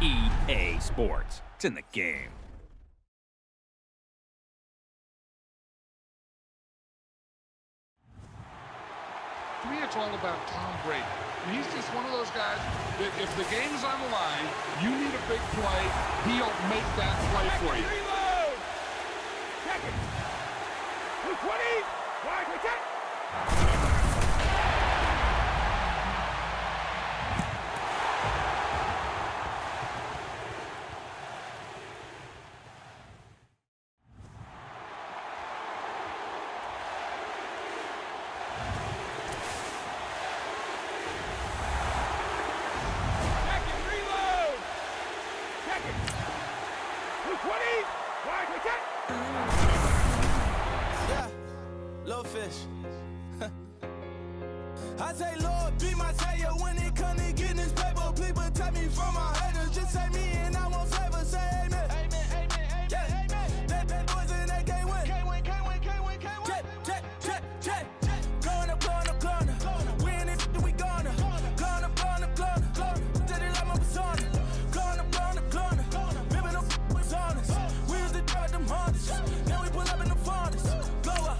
EA Sports. It's in the game. To me, it's all about Tom Brady. He's just one of those guys that if the game's on the line, you need a big play, he'll make that play for you. Reload! Check it! 220! Wide, check! Fish. I say, Lord, be my savior when it come to getting this paper. Please protect me from my haters. Just say me and I won't save us. Say amen. Amen, amen, amen, yeah. Amen. That boys and they can't win. Can't win, can't win, can't win, can't win. Check. Going up. We in it, we gonna. Going up. Did it like my persona. Going up. Ripping up was honest. We used to drive them Hondas. Now we pull up in the furnace. Go up.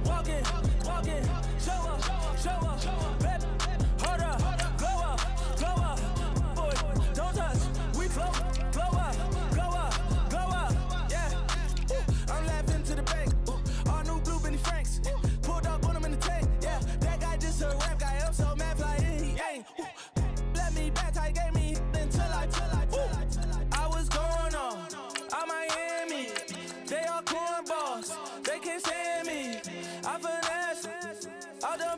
Walking, show up, baby, hold up, glow up, boy, don't touch, we glow up, yeah, I'm laughing to the bank, all new blue Benny Franks, pulled up on him in the tank, yeah, that guy just a rap guy, I'm so mad, fly in, he ain't, let me back, tight gave me, until I was going on Miami, they all cornballs, they can't stand me, I finesse, all them,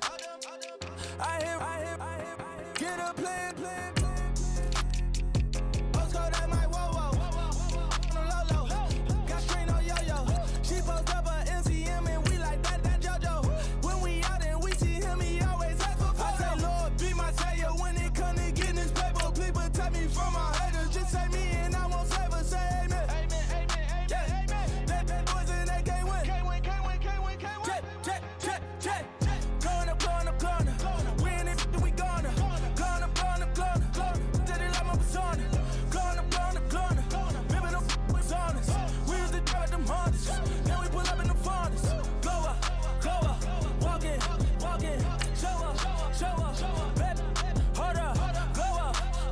I hear, get a plan. Postcode at my whoa, low, got strain on yo-yo. She post up a MCM and we like that JoJo. When we out and we see him, he always ask for photo. I say, Lord, be my savior when it come to getting this paper. Please protect me from my haters. Just say me and I won't save us. Say amen. Amen, yeah. Amen. That boys and they can't win. Can't win. Check. Going up. We in it, we gonna. Going up. Did it like my persona. Going up. Ripping up was honest. We used to drive them Hondas. Now we pull up in the furnace. Glow up. Walking. Show up. Baby, hold up.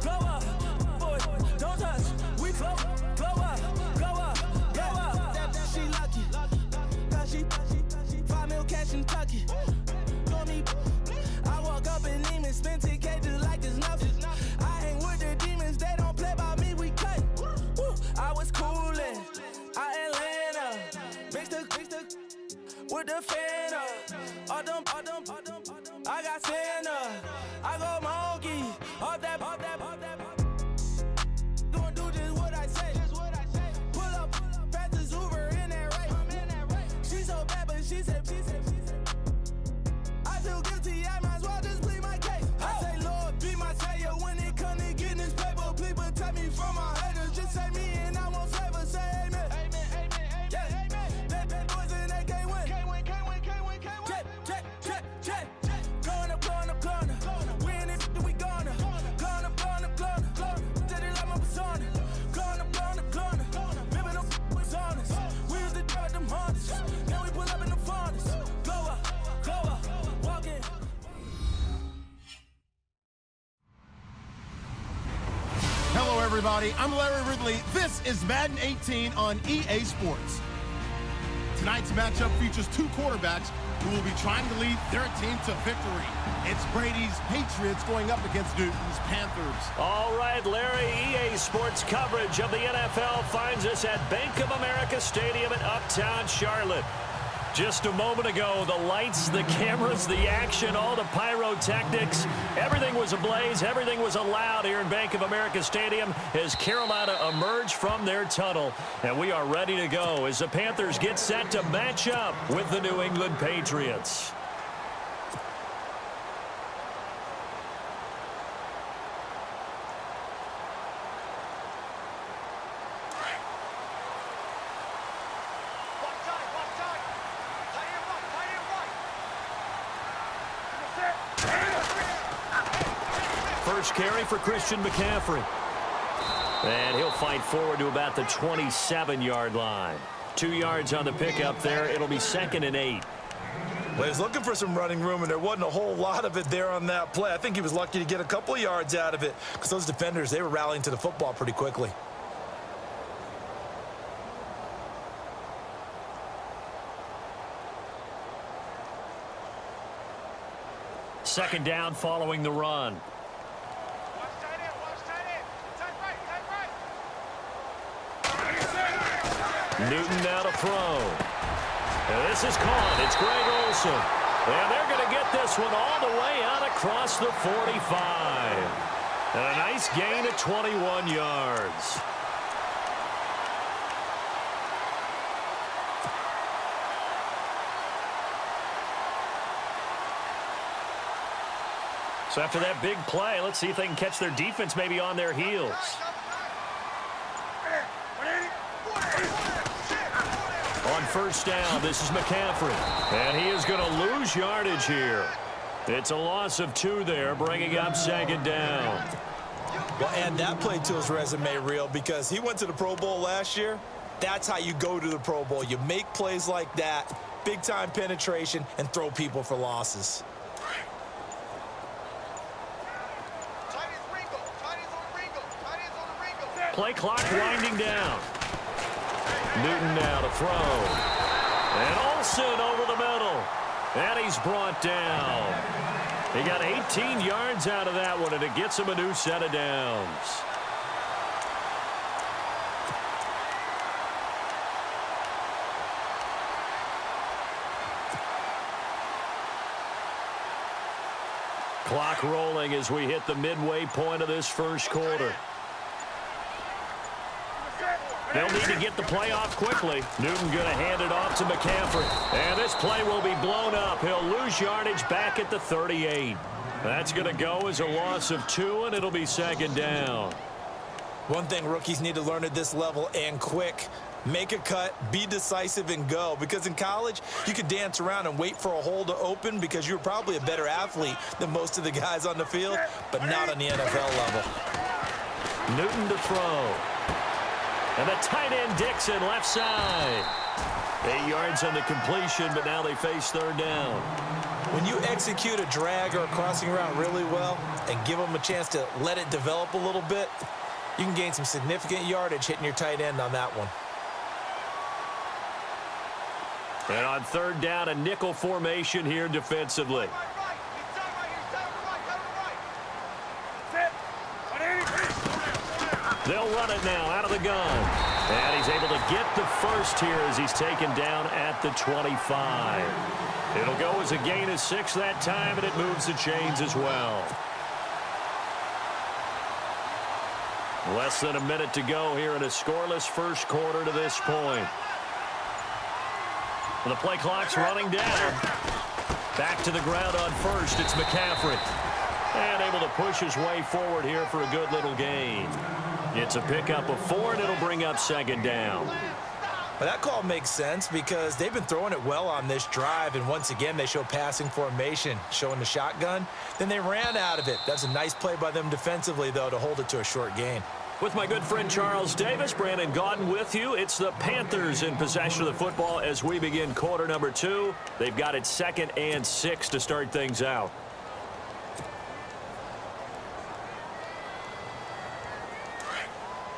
Glow up. Boy, don't touch. We glow up. She lucky. Cause she 5 mil cash in Tucky. I walk up in Neiman, spend 10K just like it's nothing. I hang with the demons, they don't play by me, we cut. I was coolin', Atlanta, mixed with the fan all them, I got Santa, I go monkey, all that. Don't do just what I say. Pull up, pass the Uber in that right. She so bad, but she said. I feel guilty, I might as well just plead my case. I say, Lord, be my savior when it come to getting this paper. Please protect me from my haters. Just say me and I won't save us. Say amen. Amen, yeah. That boys and they can't win. Can't win. Check. Going up. We in it, we gonna. Going up. Did it like my persona. Going up. Ripping up was honest. We used to drive them Hondas. Now we pull up in the furnace. Glow up. Walking. Hello, everybody. I'm Larry Ridley. This is Madden 18 on EA Sports. Tonight's matchup features two quarterbacks who will be trying to lead their team to victory. It's Brady's Patriots going up against Newton's Panthers. All right, Larry, EA Sports coverage of the NFL finds us at Bank of America Stadium in Uptown Charlotte. Just a moment ago, the lights, the cameras, the action, all the pyrotechnics, everything was ablaze, everything was allowed here in Bank of America Stadium as Carolina emerged from their tunnel. And we are ready to go as the Panthers get set to match up with the New England Patriots. First carry for Christian McCaffrey. And he'll fight forward to about the 27-yard line. 2 yards on the pickup there. It'll be 2nd and 8. Well, he was looking for some running room, and there wasn't a whole lot of it there on that play. I think he was lucky to get a couple of yards out of it because those defenders, they were rallying to the football pretty quickly. Second down following the run. Newton now to throw. And this is caught. It's Greg Olsen. And they're going to get this one all the way out across the 45. And a nice gain of 21 yards. So after that big play, let's see if they can catch their defense maybe on their heels. On first down, this is McCaffrey. And he is going to lose yardage here. It's a loss of 2 there, bringing up 2nd down. Well, add that play to his resume reel because he went to the Pro Bowl last year. That's how you go to the Pro Bowl. You make plays like that, big-time penetration, and throw people for losses. Play clock winding down. Newton now to throw. And Olsen over the middle. And he's brought down. He got 18 yards out of that one, and it gets him a new set of downs. Clock rolling as we hit the midway point of this first quarter. They'll need to get the play off quickly. Newton going to hand it off to McCaffrey. And this play will be blown up. He'll lose yardage back at the 38. That's going to go as a loss of 2, and it'll be 2nd down. One thing rookies need to learn at this level and quick. Make a cut, be decisive, and go. Because in college, you could dance around and wait for a hole to open because you're probably a better athlete than most of the guys on the field, but not on the NFL level. Newton to throw. And the tight end Dixon left side. 8 yards on the completion, but now they face 3rd down. When you execute a drag or a crossing route really well and give them a chance to let it develop a little bit, you can gain some significant yardage hitting your tight end on that one. And on 3rd down, a nickel formation here defensively. They'll run it now out of the gun. And he's able to get the first here as he's taken down at the 25. It'll go as a gain of 6 that time, and it moves the chains as well. Less than a minute to go here in a scoreless first quarter to this point. The play clock's running down. Back to the ground on first. It's McCaffrey. And able to push his way forward here for a good little gain. It's a pickup of 4, and it'll bring up 2nd down. Well, that call makes sense because they've been throwing it well on this drive, and once again they show passing formation, showing the shotgun. Then they ran out of it. That's a nice play by them defensively, though, to hold it to a short gain. With my good friend Charles Davis, Brandon Gaudin with you. It's the Panthers in possession of the football as we begin quarter number 2. They've got it 2nd and 6 to start things out.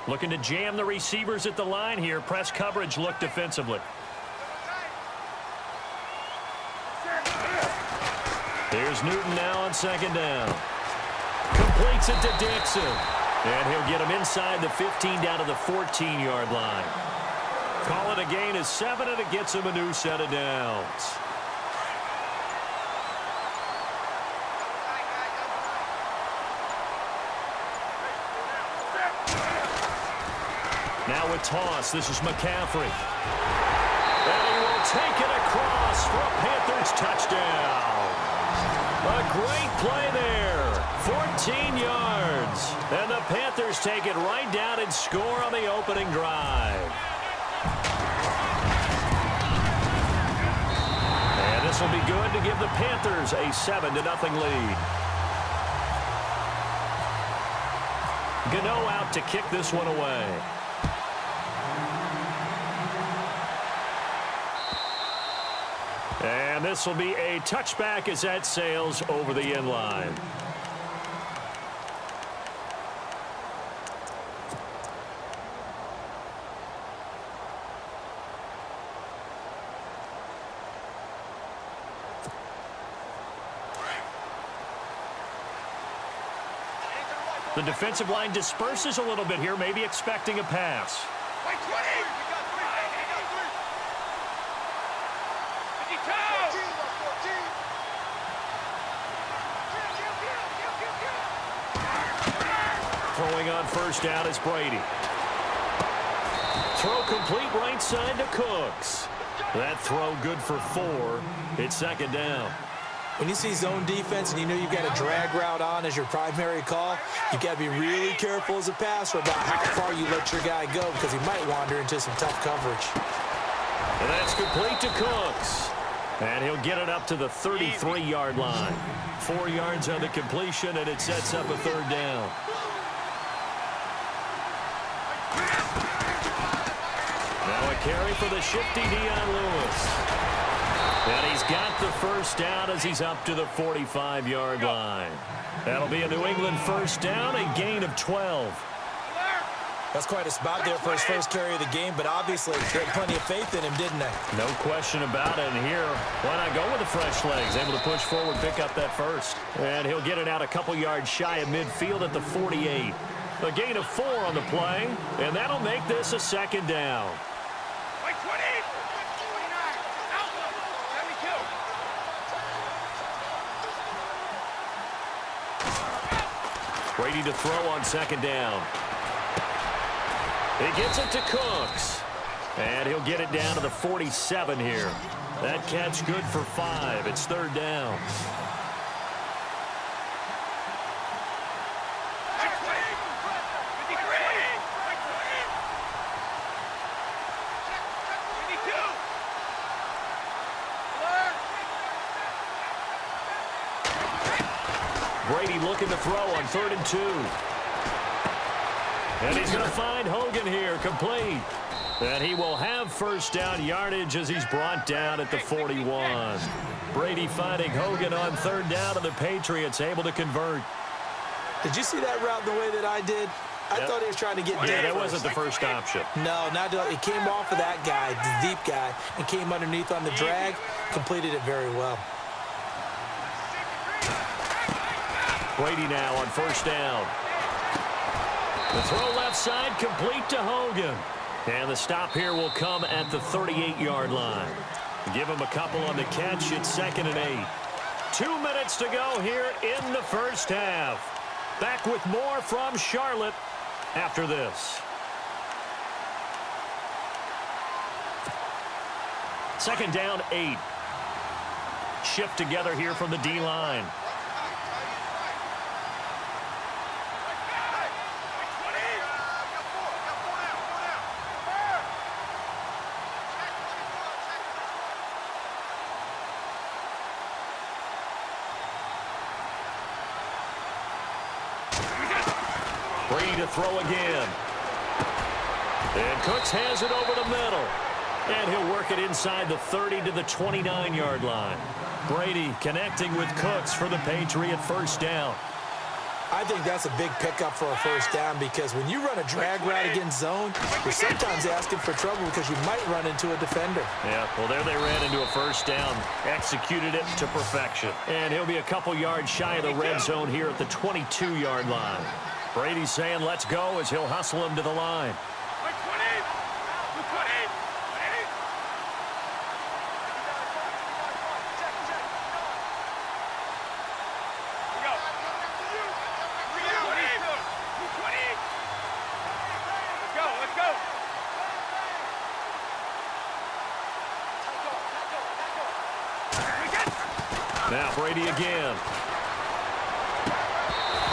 Looking to jam the receivers at the line here. Press coverage look defensively. Here's Newton now on 2nd down. Completes it to Dixon. And he'll get him inside the 15 down to the 14-yard line. Call it a gain of 7, and it gets him a new set of downs. Now a toss. This is McCaffrey. And he will take it across for a Panthers touchdown. A great play there. 14 yards. And the Panthers take it right down and score on the opening drive. And this will be good to give the Panthers a 7-0 lead. Gano out to kick this one away. And this will be a touchback as that sails over the end line. The defensive line disperses a little bit here, maybe expecting a pass. Like 20! Throwing on first down is Brady. Throw complete right side to Cooks. That throw good for 4. It's second down. When you see zone defense and you know you've got a drag route on as your primary call, you've got to be really careful as a passer about how far you let your guy go because he might wander into some tough coverage. And that's complete to Cooks. And he'll get it up to the 33-yard line. 4 yards on the completion, and it sets up a third down. Now a carry for the shifty Dion Lewis. And he's got the first down as he's up to the 45-yard line. That'll be a New England first down, a gain of 12. That's quite a spot there for his first carry of the game, but obviously they had plenty of faith in him, didn't they? No question about it. And here, why not go with the fresh legs? Able to push forward, pick up that first. And he'll get it out a couple yards shy of midfield at the 48. A gain of 4 on the play, and that'll make this a second down. Like 20! 72! Brady to throw on second down. He gets it to Cooks. And he'll get it down to the 47 here. That catch good for 5. It's third down. Brady looking to throw on 3rd and 2. And he's going to find Hogan here, complete. And he will have first down yardage as he's brought down at the 41. Brady finding Hogan on 3rd down, and the Patriots able to convert. Did you see that route the way that I did? I thought he was trying to get deep. Yeah, that wasn't the first option. No, it came off of that guy, the deep guy, and came underneath on the drag, completed it very well. Brady now on first down. The throw left side complete to Hogan. And the stop here will come at the 38-yard line. Give him a couple on the catch. It's 2nd and 8. 2 minutes to go here in the first half. Back with more from Charlotte after this. Second down, 8. Shift together here from the D-line. Brady to throw again. And Cooks has it over the middle. And he'll work it inside the 30 to the 29-yard line. Brady connecting with Cooks for the Patriot first down. I think that's a big pickup for a first down because when you run a drag route against zone, you're sometimes asking for trouble because you might run into a defender. Yeah, well, there they ran into a first down, executed it to perfection. And he'll be a couple yards shy of the red zone here at the 22-yard line. Brady's saying let's go as he'll hustle him to the line. Like 20! 20! Now Brady again.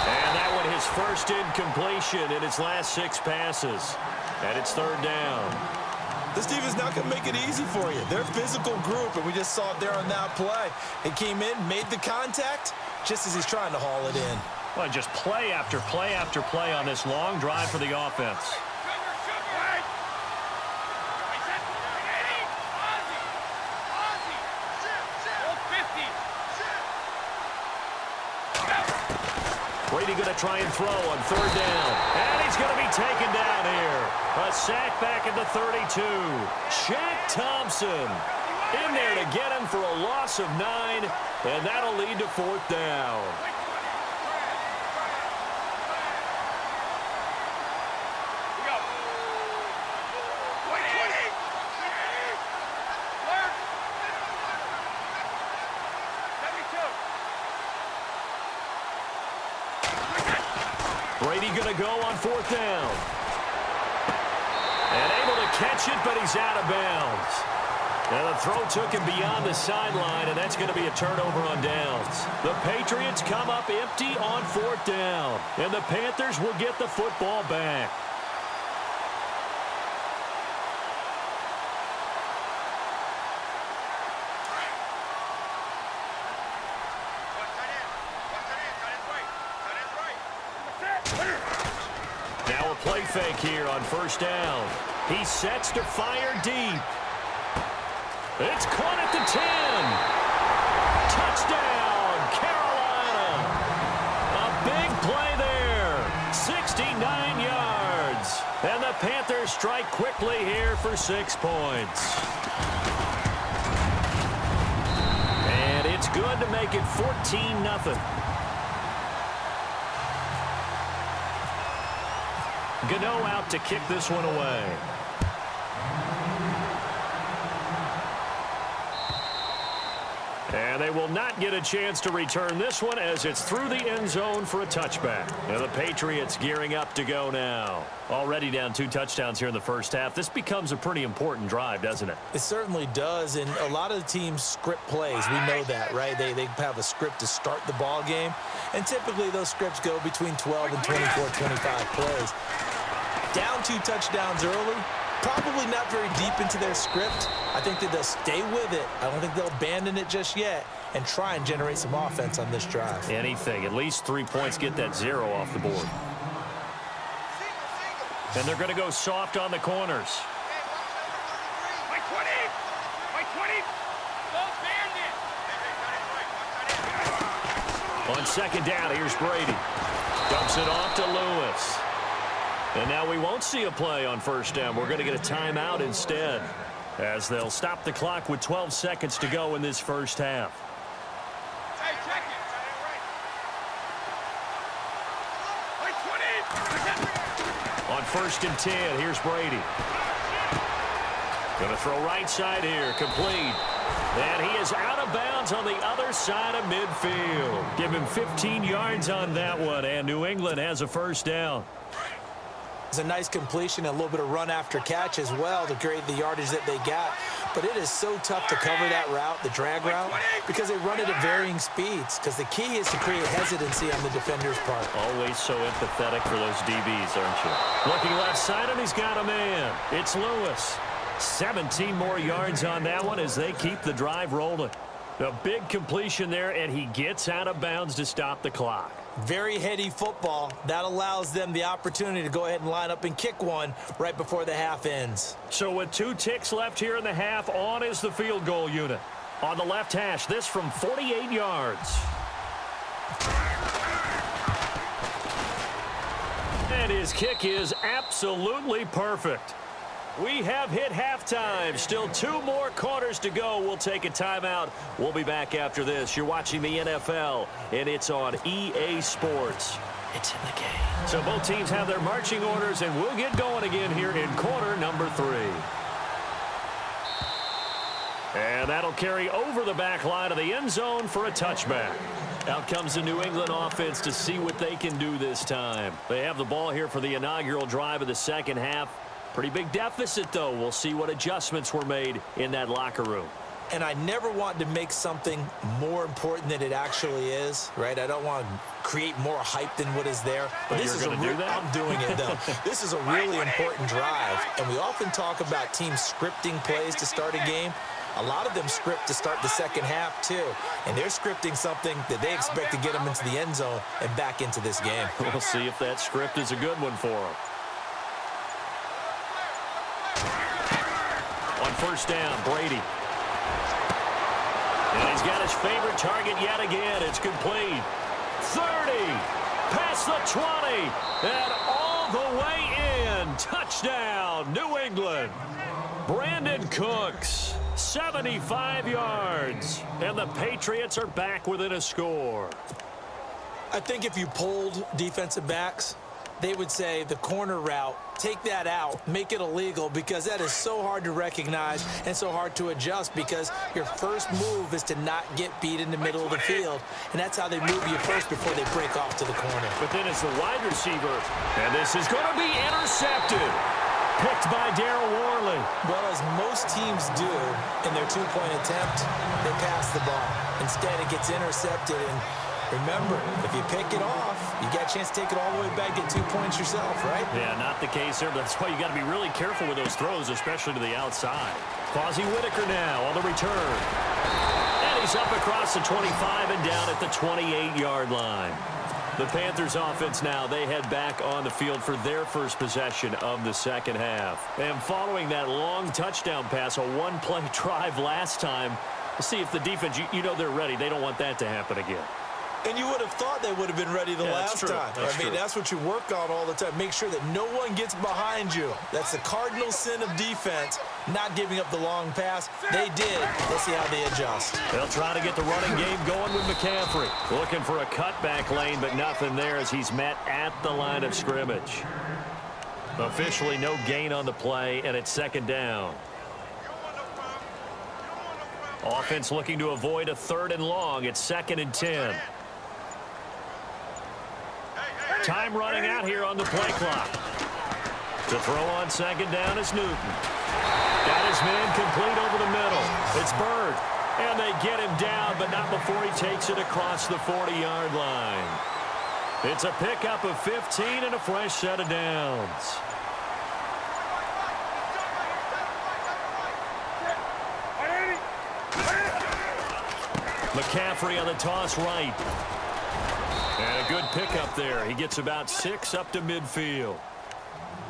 And that one his first incompletion in his last 6 passes. And it's third down. This team is not going to make it easy for you. They're a physical group, and we just saw it there on that play. He came in, made the contact, just as he's trying to haul it in. Well, just play after play after play on this long drive for the offense. Brady going to try and throw on 3rd down. And he's going to be taken down here. A sack back at the 32. Shaq Thompson in there to get him for a loss of 9. And that'll lead to 4th down. Brady going to go on 4th down. And able to catch it, but he's out of bounds. And the throw took him beyond the sideline, and that's going to be a turnover on downs. The Patriots come up empty on 4th down, and the Panthers will get the football back. Now a play fake here on 1st down. He sets to fire deep. It's caught at the 10. Touchdown, Carolina. A big play there. 69 yards. And the Panthers strike quickly here for 6 points. And it's good to make it 14-0. Gano out to kick this one away. And they will not get a chance to return this one as it's through the end zone for a touchback. And the Patriots gearing up to go now. Already down 2 touchdowns here in the first half. This becomes a pretty important drive, doesn't it? It certainly does, and a lot of the teams script plays. We know that, right? They have a script to start the ball game, and typically those scripts go between 12 and 24, 25 plays. Down 2 touchdowns early, probably not very deep into their script. I think that they'll stay with it. I don't think they'll abandon it just yet and try and generate some offense on this drive. Anything. At least 3 points, get that 0 off the board. And they're going to go soft on the corners. By 20! By 20! Don't band it! On 2nd down, here's Brady. Dumps it off to Lewis. And now we won't see a play on 1st down. We're going to get a timeout instead, as they'll stop the clock with 12 seconds to go in this first half. Hey, check it! By 20! On 1st and 10, here's Brady. Going to throw right side here, complete. And he is out of bounds on the other side of midfield. Give him 15 yards on that one, and New England has a 1st down. It's a nice completion, a little bit of run after catch as well to create the yardage that they got. But it is so tough to cover that route, the drag route, because they run it at varying speeds. Because the key is to create hesitancy on the defender's part. Always so empathetic for those DBs, aren't you? Looking left side, and he's got a man. It's Lewis. 17 more yards on that one as they keep the drive rolling. A big completion there, and he gets out of bounds to stop the clock. Very heady football. That allows them the opportunity to go ahead and line up and kick one right before the half ends. So with 2 ticks left here in the half, on is the field goal unit. On the left hash, this from 48 yards. And his kick is absolutely perfect. We have hit halftime. Still 2 more quarters to go. We'll take a timeout. We'll be back after this. You're watching the NFL, and it's on EA Sports. It's in the game. So both teams have their marching orders, and we'll get going again here in quarter number 3. And that'll carry over the back line of the end zone for a touchback. Out comes the New England offense to see what they can do this time. They have the ball here for the inaugural drive of the second half. Pretty big deficit, though. We'll see what adjustments were made in that locker room. And I never want to make something more important than it actually is, right? I don't want to create more hype than what is there. But this is do that? I'm doing it, though. This is a really important drive. And we often talk about teams scripting plays to start a game. A lot of them script to start the second half, too. And they're scripting something that they expect to get them into the end zone and back into this game. We'll see if that script is a good one for them. On first down, Brady. And he's got his favorite target yet again. It's complete. 30, past the 20, and all the way in. Touchdown, New England. Brandon Cooks, 75 yards. And the Patriots are back within a score. I think if you polled defensive backs, they would say the corner route, take that out, make it illegal, because that is so hard to recognize and so hard to adjust, because your first move is to not get beat in the middle of the field, and that's how they move you first before they break off to the corner. But then it's the wide receiver, and this is going to be intercepted. Picked by Darryl Worley. Well, as most teams do in their two-point attempt, they pass the ball. Instead, it gets intercepted, and remember, if you pick it off, you got a chance to take it all the way back, get 2 points yourself, right? Yeah, not the case here, but that's why you got to be really careful with those throws, especially to the outside. Quasi Whitaker now on the return. And he's up across the 25 and down at the 28-yard line. The Panthers offense now, they head back on the field for their first possession of the second half. And following that long touchdown pass, a one-play drive last time, we'll see if the defense, you know they're ready. They don't want that to happen again. And you would have thought they would have been ready the last time. That's what you work on all the time. Make sure that no one gets behind you. That's the cardinal sin of defense, not giving up the long pass. They did. Let's see how they adjust. They'll try to get the running game going with McCaffrey. Looking for a cutback lane, but nothing there as he's met at the line of scrimmage. Officially no gain on the play, and it's second down. Offense looking to avoid a 3rd and long. It's 2nd and 10. Time running out here on the play clock. To throw on second down is Newton. Got his man complete over the middle. It's Bird. And they get him down, but not before he takes it across the 40-yard line. It's a pickup of 15 and a fresh set of downs. McCaffrey on the toss right. And a good pickup there. He gets about 6 up to midfield.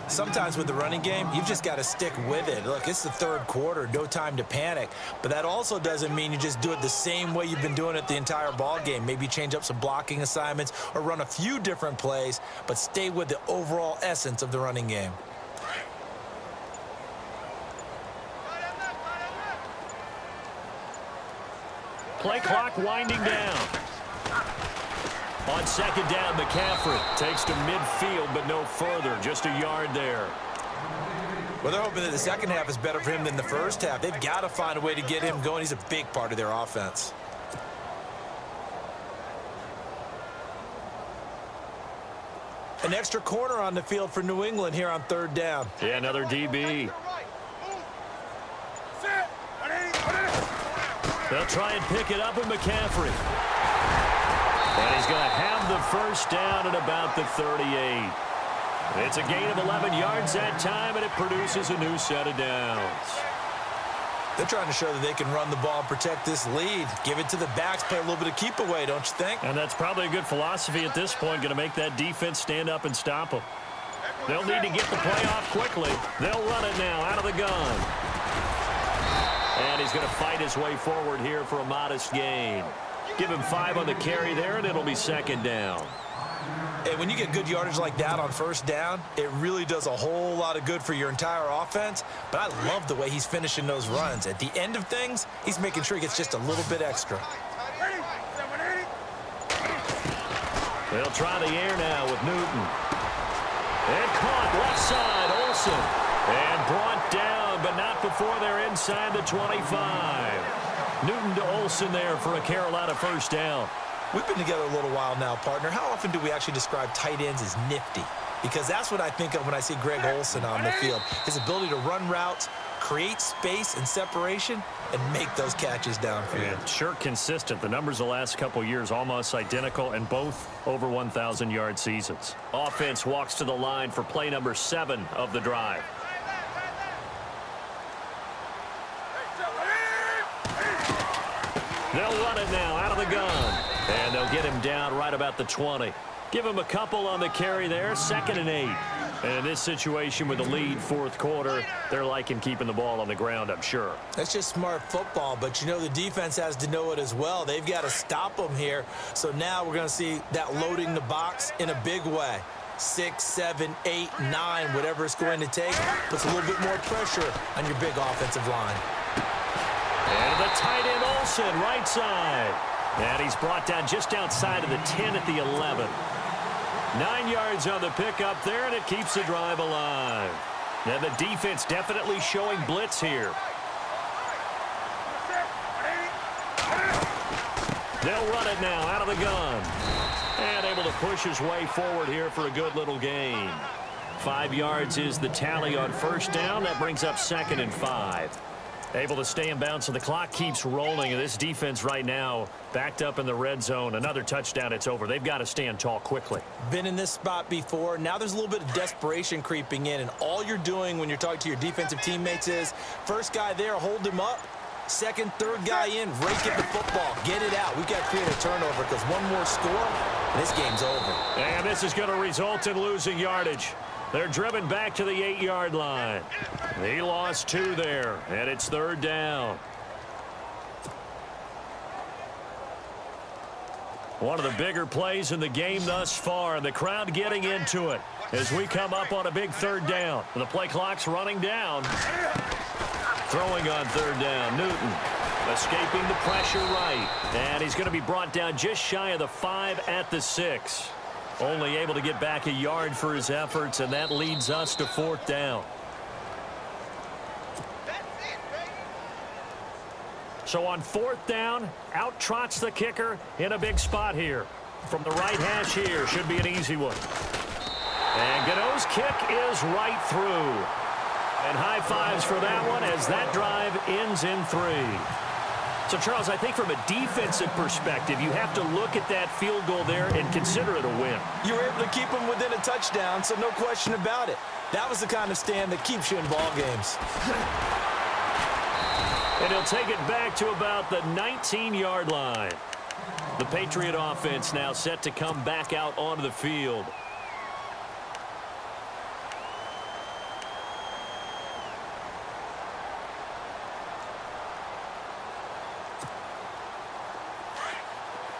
Sometimes with the running game, you've just got to stick with it. Look, it's the 3rd quarter, no time to panic. But that also doesn't mean you just do it the same way you've been doing it the entire ball game. Maybe change up some blocking assignments or run a few different plays, but stay with the overall essence of the running game. Play clock winding down. On second down, McCaffrey takes to midfield, but no further. Just a yard there. Well, they're hoping that the second half is better for him than the first half. They've got to find a way to get him going. He's a big part of their offense. An extra corner on the field for New England here on 3rd down. Yeah, another DB. They'll try and pick it up with McCaffrey. And he's going to have the first down at about the 38. It's a gain of 11 yards that time, and it produces a new set of downs. They're trying to show that they can run the ball and protect this lead. Give it to the backs, play a little bit of keep away, don't you think? And that's probably a good philosophy at this point, going to make that defense stand up and stop them. They'll need to get the play off quickly. They'll run it now out of the gun. And he's going to fight his way forward here for a modest gain. Give him 5 on the carry there, and it'll be second down. And when you get good yardage like that on first down, it really does a whole lot of good for your entire offense. But I love the way he's finishing those runs. At the end of things, he's making sure he gets just a little bit extra. They'll try the air now with Newton. And caught left side, Olsen. And brought down, but not before they're inside the 25. Newton to Olsen there for a Carolina first down. We've been together a little while now, partner. How often do we actually describe tight ends as nifty? Because that's what I think of when I see Greg Olsen on the field. His ability to run routes, create space and separation, and make those catches downfield. Yeah, sure consistent. The numbers the last couple years almost identical, and both over 1,000-yard seasons. Offense walks to the line for play number 7 of the drive. gun. And they'll get him down right about the 20. Give him a couple on the carry there, 2nd and 8. And in this situation with the lead, 4th quarter, they're liking keeping the ball on the ground, I'm sure. That's just smart football, but you know the defense has to know it as well. They've got to stop them here. So now we're going to see that loading the box in a big way. 6, 7, 8, 9, whatever it's going to take, puts a little bit more pressure on your big offensive line. And the tight end Olsen, right side. And he's brought down just outside of the 10 at the 11. 9 yards on the pickup there, and it keeps the drive alive. Now the defense definitely showing blitz here. They'll run it now out of the gun. And able to push his way forward here for a good little gain. 5 yards is the tally on 1st down. That brings up 2nd and 5. Able to stay in bounds, so the clock keeps rolling. And this defense right now backed up in the red zone. Another touchdown, it's over. They've got to stand tall quickly. Been in this spot before. Now there's a little bit of desperation creeping in. And all you're doing when you're talking to your defensive teammates is, first guy there, hold him up. 2nd, 3rd guy in, rake at the football. Get it out. We've got to create a turnover because one more score, and this game's over. And this is going to result in losing yardage. They're driven back to the 8-yard line. He lost 2 there, and it's 3rd down. One of the bigger plays in the game thus far, and the crowd getting into it as we come up on a big 3rd down. The play clock's running down. Throwing on 3rd down, Newton escaping the pressure right. And he's going to be brought down just shy of the 5 at the 6. Only able to get back a yard for his efforts, and that leads us to 4th down. So on 4th down, out trots the kicker in a big spot here. From the right hash here, should be an easy one. And Gano's kick is right through. And high fives for that one as that drive ends in 3. So, Charles, I think from a defensive perspective, you have to look at that field goal there and consider it a win. You were able to keep them within a touchdown, so no question about it. That was the kind of stand that keeps you in ball games. And he'll take it back to about the 19-yard line. The Patriot offense now set to come back out onto the field.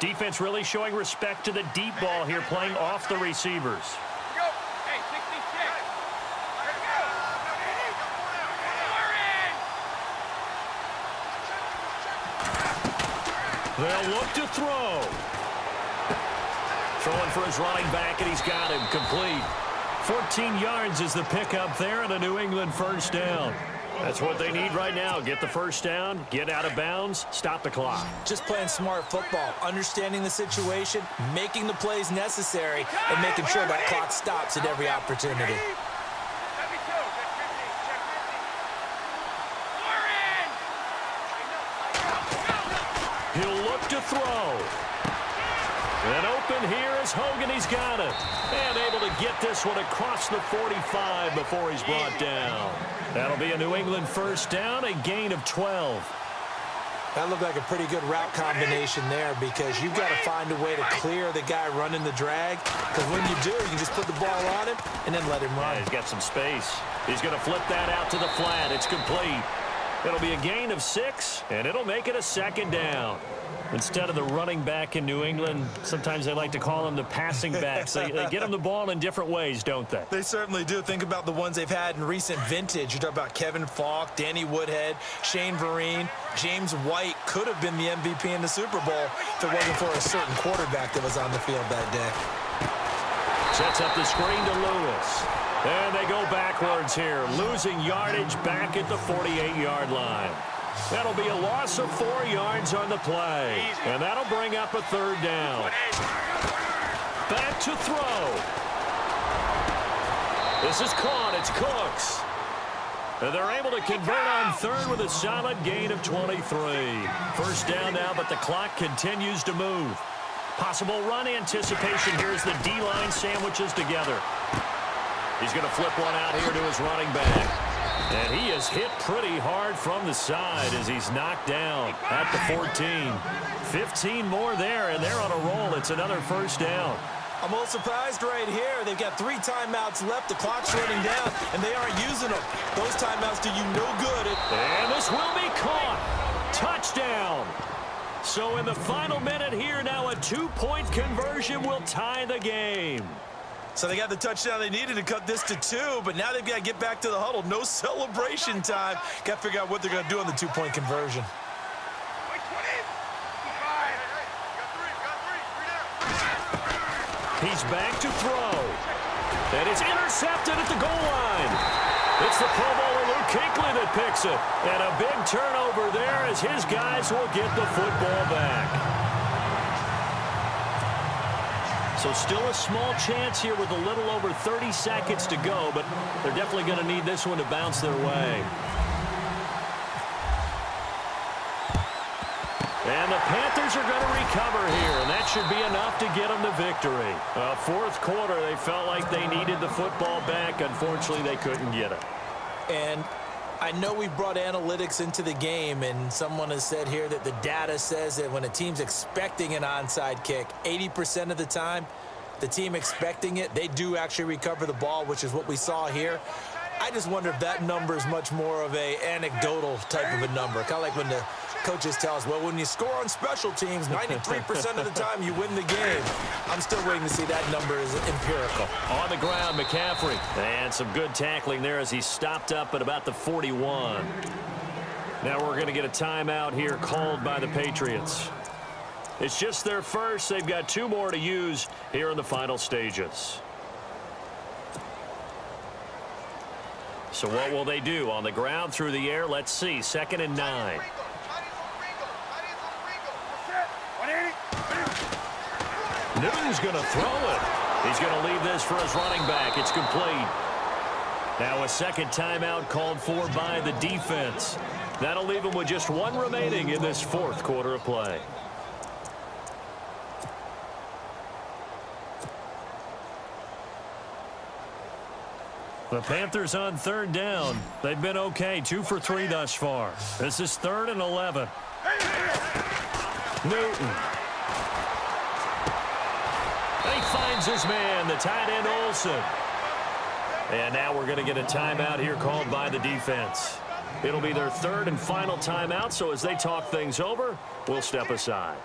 Defense really showing respect to the deep ball here, playing off the receivers. Go. Hey, 66. Let's go. They'll look to throw. Throwing for his running back, and he's got him complete. 14 yards is the pickup there, and a New England 1st down. That's what they need right now. Get the 1st down, get out of bounds, stop the clock. Just playing smart football, understanding the situation, making the plays necessary, and making sure that clock stops at every opportunity. 72. He'll look to throw. And open here is Hogan. He's got it. And able to get this one across the 45 before he's brought down. That'll be a New England 1st down, a gain of 12. That looked like a pretty good route combination there because you've got to find a way to clear the guy running the drag. Because when you do, you can just put the ball on him and then let him run. Yeah, he's got some space. He's going to flip that out to the flat. It's complete. It'll be a gain of 6, and it'll make it a 2nd down. Instead of the running back in New England, sometimes they like to call them the passing backs. They get them the ball in different ways, don't they? They certainly do. Think about the ones they've had in recent vintage. You talk about Kevin Falk, Danny Woodhead, Shane Vereen, James White could have been the MVP in the Super Bowl if it wasn't for a certain quarterback that was on the field that day. Sets up the screen to Lewis. And they go backwards here, losing yardage back at the 48-yard line. That'll be a loss of 4 yards on the play. And that'll bring up a 3rd down. Back to throw. This is caught. It's Cooks. And they're able to convert on 3rd with a solid gain of 23. 1st down now, but the clock continues to move. Possible run anticipation here as the D-line sandwiches together. He's going to flip one out here to his running back. And he is hit pretty hard from the side as he's knocked down at the 14. 15 more there, and they're on a roll. It's another first down. I'm a little surprised right here. They've got 3 timeouts left. The clock's running down, and they aren't using them. Those timeouts do you no good. And this will be caught. Touchdown. So in the final minute here, now a 2-point conversion will tie the game. So they got the touchdown they needed to cut this to 2, but now they've got to get back to the huddle. No celebration time. Got to figure out what they're going to do on the 2-point conversion. He's back to throw. And it's intercepted at the goal line. It's the Pro Bowler Luke Kuechly that picks it. And a big turnover there as his guys will get the football back. So still a small chance here with a little over 30 seconds to go, but they're definitely going to need this one to bounce their way. And the Panthers are going to recover here, and that should be enough to get them the victory. Fourth quarter, they felt like they needed the football back. Unfortunately, they couldn't get it. And I know we've brought analytics into the game, and someone has said here that the data says that when a team's expecting an onside kick, 80% of the time, the team expecting it, they do actually recover the ball, which is what we saw here. I just wonder if that number is much more of a anecdotal type of a number. Kind of like when the coaches tell us, well, when you score on special teams, 93% of the time you win the game. I'm still waiting to see that number is empirical. On the ground, McCaffrey. And some good tackling there as he stopped up at about the 41. Now we're going to get a timeout here called by the Patriots. It's just their first. They've got 2 more to use here in the final stages. So what will they do? On the ground, through the air, let's see. 2nd and 9. Newton's going to throw it. He's going to leave this for his running back. It's complete. Now a second timeout called for by the defense. That'll leave him with just 1 remaining in this fourth quarter of play. The Panthers on 3rd down. They've been okay, 2 for 3 thus far. This is 3rd and 11. Newton. And he finds his man, the tight end Olsen. And now we're going to get a timeout here called by the defense. It'll be their 3rd and final timeout, so as they talk things over, we'll step aside.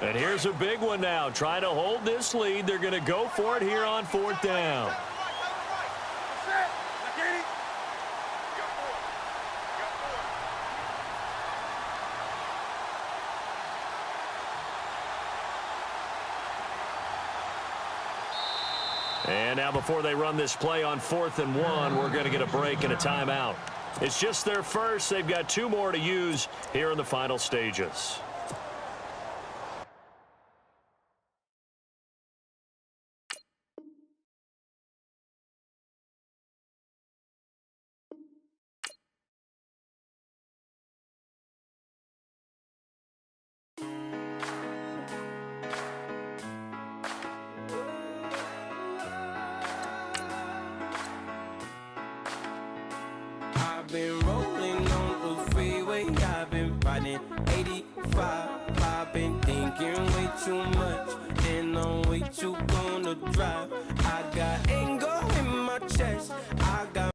And here's a big one now. Trying to hold this lead. They're going to go for it here on 4th down. And now before they run this play on 4th and 1, we're going to get a break and a timeout. It's just their first. They've got 2 more to use here in the final stages. Been rolling on the freeway, I've been riding 85. I've been thinking way too much, and I'm way too gonna drive.